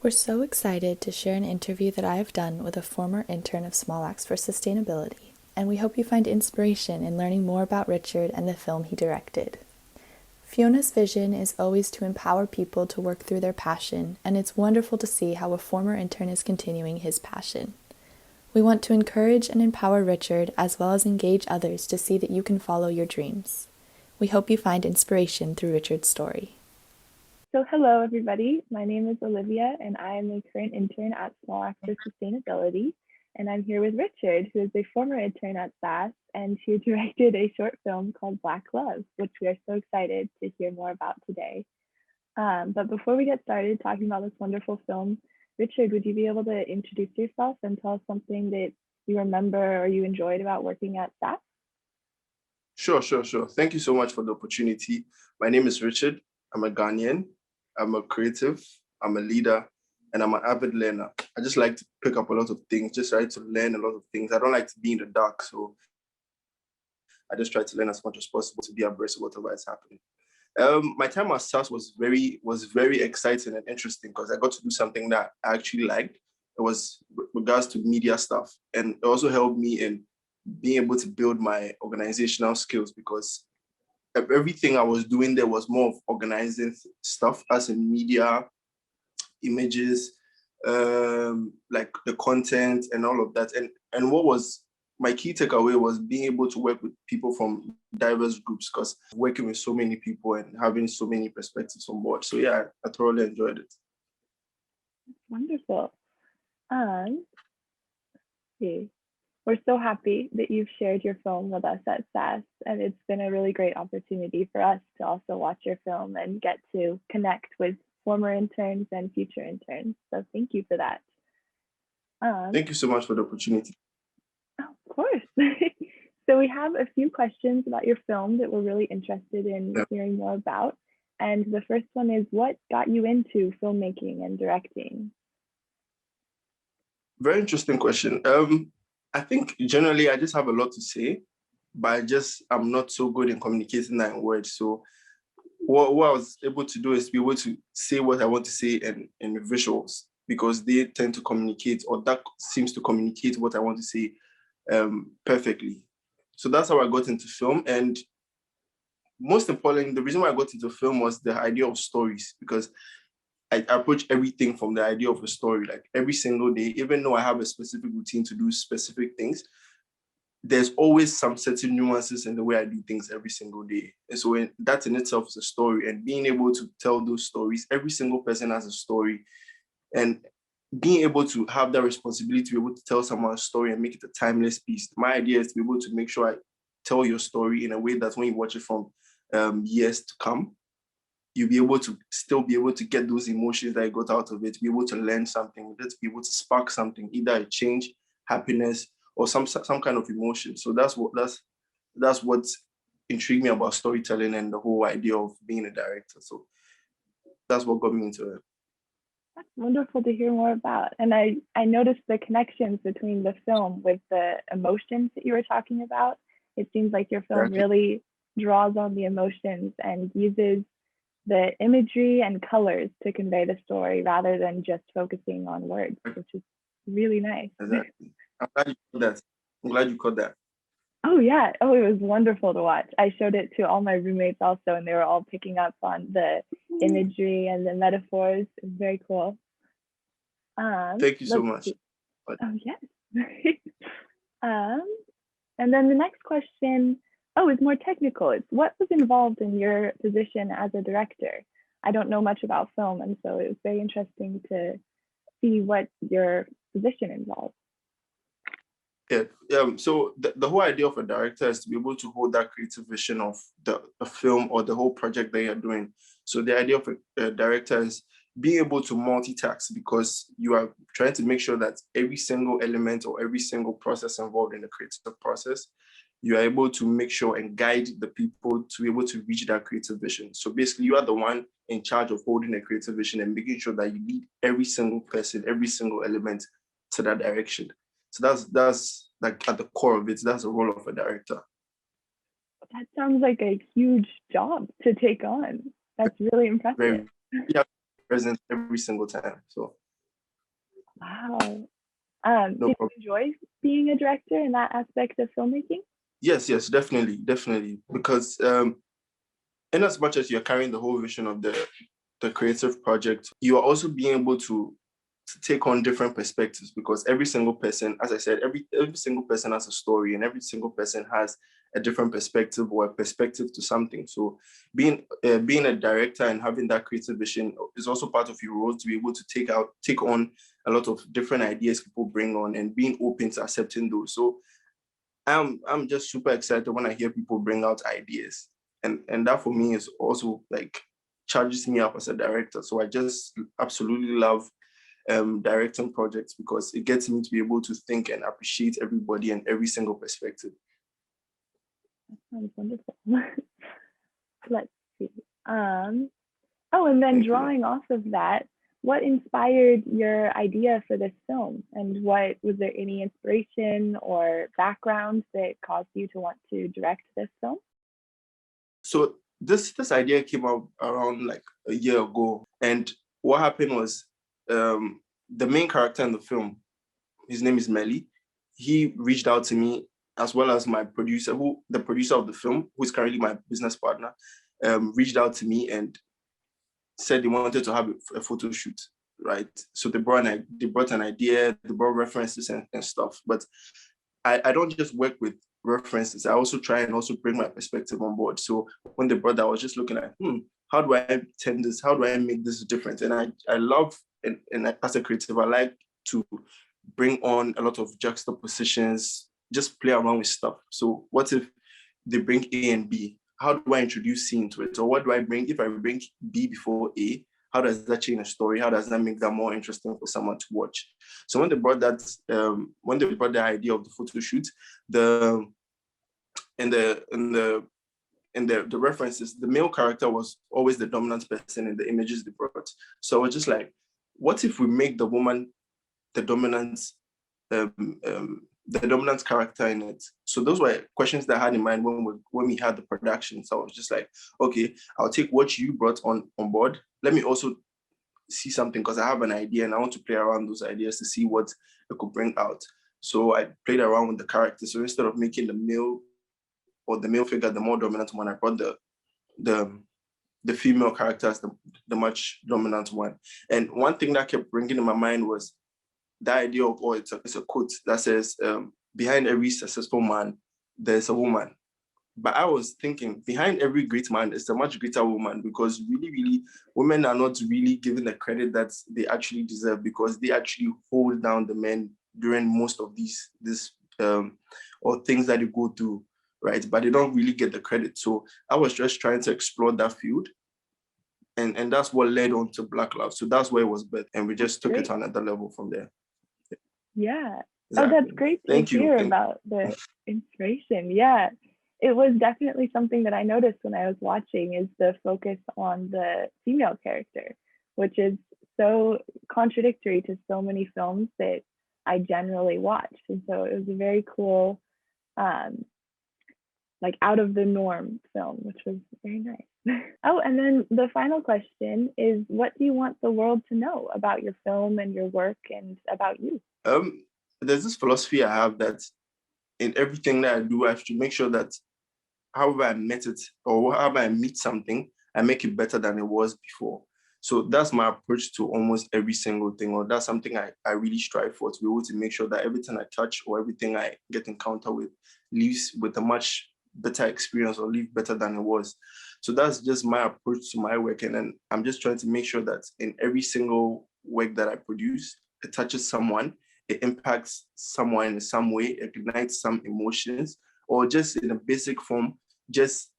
We're so excited to share an interview that I have done with a former intern of Small Acts for Sustainability, and we hope you find inspiration in learning more about Richard and the film he directed. Fiona's vision is always to empower people to work through their passion, and it's wonderful to see how a former intern is continuing his passion. We want to encourage and empower Richard as well as engage others to see that you can follow your dreams. We hope you find inspiration through Richard's story. So hello, everybody. My name is Olivia, and I am a current intern at Small Acts for Sustainability. And I'm here with Richard, who is a former intern at SAS, and who directed a short film called Black Love, which we are so excited to hear more about today. But before we get started talking about this wonderful film, Richard, would you be able to introduce yourself and tell us something that you remember or you enjoyed about working at SAS? Sure. Thank you so much for the opportunity. My name is Richard. I'm a Ghanaian. I'm a creative. I'm a leader, and I'm an avid learner. I just like to pick up a lot of things, just try to learn a lot of things. I don't like to be in the dark, so I just try to learn as much as possible to be abreast of whatever is happening. My time at SAS was very exciting and interesting because I got to do something that I actually liked. It was with regards to media stuff, and it also helped me in being able to build my organizational skills because everything I was doing there was more of organizing stuff as in media, images, like the content and all of that. And what was my key takeaway was being able to work with people from diverse groups because working with so many people and having so many perspectives on board. So yeah, I thoroughly enjoyed it. Wonderful. See. We're so happy that you've shared your film with us at SAS, and it's been a really great opportunity for us to also watch your film and get to connect with former interns and future interns. So thank you for that. Thank you so much for the opportunity. Of course. So we have a few questions about your film that we're really interested in hearing more about. And the first one is, what got you into filmmaking and directing? Very interesting question. I think generally I just have a lot to say, but I'm not so good in communicating that in words. So what I was able to do is be able to say what I want to say in visuals because they tend to communicate, or that seems to communicate what I want to say perfectly. So that's how I got into film. And most importantly, the reason why I got into film was the idea of stories, because I approach everything from the idea of a story, like every single day, even though I have a specific routine to do specific things, there's always some certain nuances in the way I do things every single day. And so that in itself is a story, and being able to tell those stories, every single person has a story, and being able to have that responsibility to be able to tell someone a story and make it a timeless piece. My idea is to be able to make sure I tell your story in a way that when you watch it from years to come, you'll be able to still be able to get those emotions that you got out of it, be able to learn something with it, be able to spark something, either a change, happiness, or some kind of emotion. So that's what intrigued me about storytelling and the whole idea of being a director. So that's what got me into it. That's wonderful to hear more about. And I noticed the connections between the film with the emotions that you were talking about. It seems like your film really draws on the emotions and uses the imagery and colors to convey the story rather than just focusing on words, which is really nice. Exactly. I'm glad you caught that. Oh yeah. Oh, it was wonderful to watch. I showed it to all my roommates also, and they were all picking up on the imagery and the metaphors. It was very cool. Thank you so much. Oh yes. And then the next question, it's more technical. It's what was involved in your position as a director? I don't know much about film, and so it was very interesting to see what your position involved. Yeah. So the whole idea of a director is to be able to hold that creative vision of a film or the whole project that you're doing. So the idea of a director is being able to multitask because you are trying to make sure that every single element or every single process involved in the creative process, you are able to make sure and guide the people to be able to reach that creative vision. So basically, you are the one in charge of holding a creative vision and making sure that you lead every single person, every single element to that direction. So that's like at the core of it. That's the role of a director. That sounds like a huge job to take on. That's really impressive. You have to be present every single time. So Wow. No Did problem. you enjoy being a director in that aspect of filmmaking? Yes, definitely, because in as much as you're carrying the whole vision of the creative project, you are also being able to take on different perspectives, because every single person, as I said, every single person has a story, and every single person has a different perspective or a perspective to something. So being a director and having that creative vision is also part of your role, to be able to take on a lot of different ideas people bring on, and being open to accepting those. So I'm just super excited when I hear people bring out ideas, and that for me is also like charges me up as a director. So I just absolutely love directing projects, because it gets me to be able to think and appreciate everybody and every single perspective. Sounds wonderful. Let's see. And then Thank you. drawing off of that, what inspired your idea for this film? And was there any inspiration or background that caused you to want to direct this film? So this idea came out around like a year ago, and what happened was, the main character in the film, his name is Melly. He reached out to me, as well as my producer, the producer of the film, who is currently my business partner, reached out to me and said they wanted to have a photo shoot, right? So they brought an idea, they brought references and stuff. But I don't just work with references. I also try and also bring my perspective on board. So when they brought that, I was just looking at, how do I turn this? How do I make this different? And I love, and as a creative, I like to bring on a lot of juxtapositions, just play around with stuff. So what if they bring A and B? How do I introduce C into it? Or what do I bring, if I bring B before A, how does that change a story? How does that make that more interesting for someone to watch? So when they brought the idea of the photo shoot, the references, the male character was always the dominant person in the images they brought. So I was just like, what if we make the woman the dominant character in it? So those were questions that I had in mind when we had the production. So I was just like, okay, I'll take what you brought on board. Let me also see something, because I have an idea and I want to play around those ideas to see what it could bring out. So I played around with the character. So instead of making the male figure the more dominant one, I brought the female character as the much dominant one. And one thing that kept ringing in my mind was the idea of, it's a quote that says, behind every successful man, there's a woman. But I was thinking, behind every great man is a much greater woman, because really, really, women are not really given the credit that they actually deserve, because they actually hold down the men during most of these or things that they go through, right? But they don't really get the credit. So I was just trying to explore that field. And that's what led on to Black Love. So that's where it was birthed. And we just took it on another level from there. Yeah. Exactly. Oh, that's great to hear about the inspiration. Yeah. It was definitely something that I noticed when I was watching, is the focus on the female character, which is so contradictory to so many films that I generally watch. And so it was a very cool, like out of the norm film, which was very nice. Oh, and then the final question is, what do you want the world to know about your film and your work and about you? There's this philosophy I have, that in everything that I do, I have to make sure that however I met it, or however I meet something, I make it better than it was before. So that's my approach to almost every single thing, or that's something I really strive for, to be able to make sure that everything I touch or everything I get encounter with leaves with a much better experience, or leave better than it was. So that's just my approach to my work. And then I'm just trying to make sure that in every single work that I produce, it touches someone, it impacts someone in some way, it ignites some emotions, or just in a basic form, just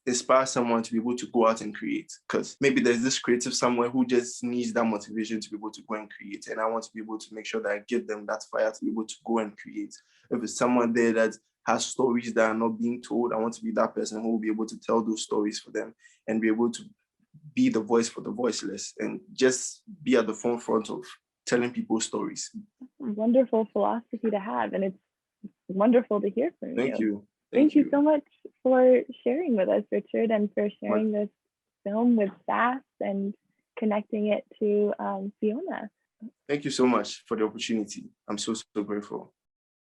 inspire someone to be able to go out and create. Because maybe there's this creative somewhere who just needs that motivation to be able to go and create. And I want to be able to make sure that I give them that fire to be able to go and create. If it's someone there that has stories that are not being told, I want to be that person who will be able to tell those stories for them, and be able to be the voice for the voiceless, and just be at the forefront of telling people stories. Wonderful philosophy to have, and it's wonderful to hear from you. Thank you. Thank you so much for sharing with us, Richard, and for sharing this film with SAS and connecting it to Fiona. Thank you so much for the opportunity. I'm so grateful.